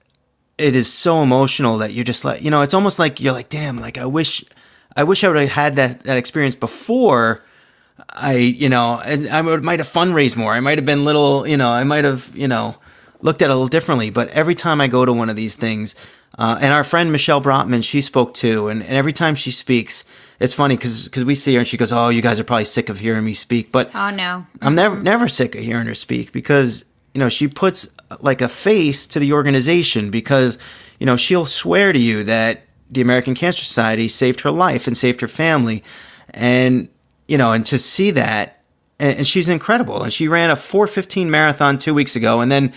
so emotional that you're just like, it's almost like you're like, damn, like I wish I would have had that experience before I might have fundraised more. I might have been I might have, looked at it a little differently. But every time I go to one of these things, and our friend Michelle Brotman, she spoke too. And every time she speaks, it's funny because we see her and she goes, "Oh, you guys are probably sick of hearing me speak." But
oh no,
I'm never sick of hearing her speak because, she puts like a face to the organization because, she'll swear to you that the American Cancer Society saved her life and saved her family. And, and to see that, and she's incredible. And she ran a 4:15 marathon 2 weeks ago. And then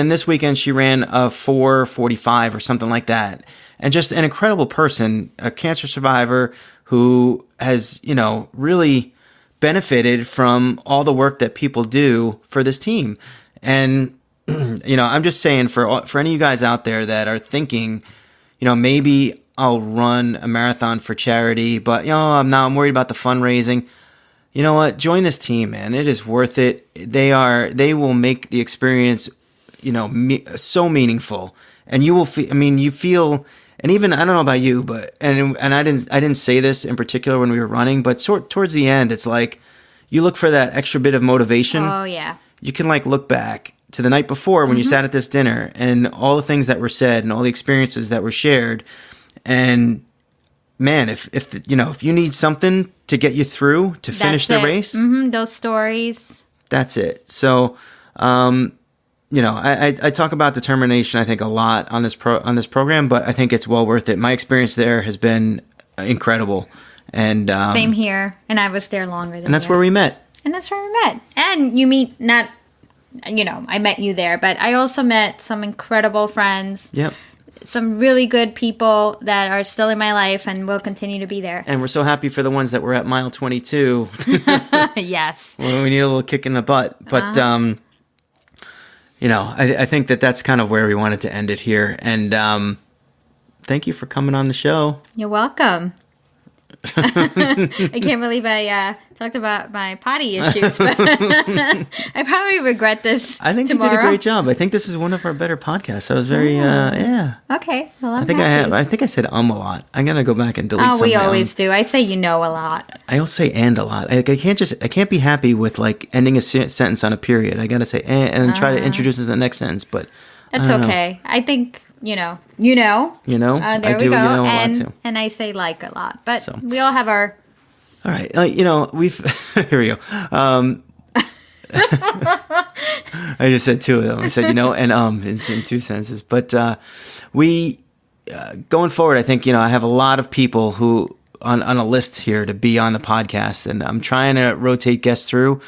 this weekend she ran a 4:45 or something like that. And just an incredible person, a cancer survivor who has, really benefited from all the work that people do for this team. And, I'm just saying for any of you guys out there that are thinking, maybe I'll run a marathon for charity, but, I'm worried about the fundraising. You know what? Join this team, man. It is worth it. They will make the experience, so meaningful. And you will feel, and even, I don't know about you, but, and I didn't say this in particular when we were running, but towards the end, it's like, you look for that extra bit of motivation.
Oh, yeah.
You can like look back to the night before when you sat at this dinner and all the things that were said and all the experiences that were shared. And man, if you need something to get you through to finish the race,
those stories,
that's it. So, I talk about determination, I think, a lot on this program, but I think it's well worth it. My experience there has been incredible. And
same here. And I was there longer than you.
And that's where we met.
And you meet I met you there, but I also met some incredible friends.
Yep.
Some really good people that are still in my life and will continue to be there.
And we're so happy for the ones that were at mile 22.
Yes.
Well, we need a little kick in the butt. But, I think that's kind of where we wanted to end it here. And thank you for coming on the show.
You're welcome. I can't believe I talked about my potty issues, but I probably regret this.
I think
tomorrow.
You did a great job. I think this is one of our better podcasts. I was very, yeah.
Okay, well,
I think I said a lot. I'm gonna go back and delete.
Oh, we always do. I say a lot.
I also say and a lot. I can't be happy with like ending a sentence on a period. I gotta say and try to introduce it to the next sentence. But
that's okay. I think. There
I
we go.
A lot too.
And I say like a lot, but we all have our.
All right, we've here we go. I just said two of them. I said and in two sentences. But we going forward, I think I have a lot of people who on a list here to be on the podcast, and I'm trying to rotate guests through.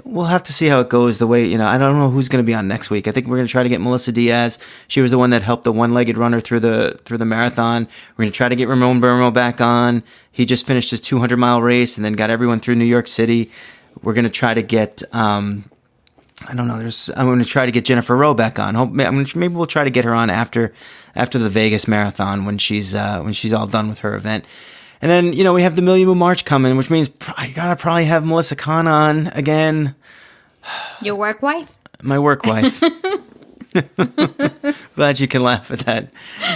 We'll have to see how it goes. The way I don't know who's going to be on next week. I think we're going to try to get Melissa Diaz. She was the one that helped the one-legged runner through the marathon. We're going to try to get Ramon Burmo back on. He just finished his 200-mile race and then got everyone through New York City. We're going to try to get I'm going to try to get Jennifer Rowe back on. Maybe we'll try to get her on after the Vegas Marathon when she's all done with her event. And then, we have the Million Moon March coming, which means I gotta probably have Melissa Kahn on again.
Your work wife?
My work wife. Glad you can laugh at that.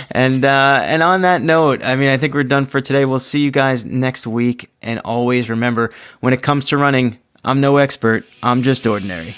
And on that note, I think we're done for today. We'll see you guys next week. And always remember, when it comes to running, I'm no expert. I'm just ordinary.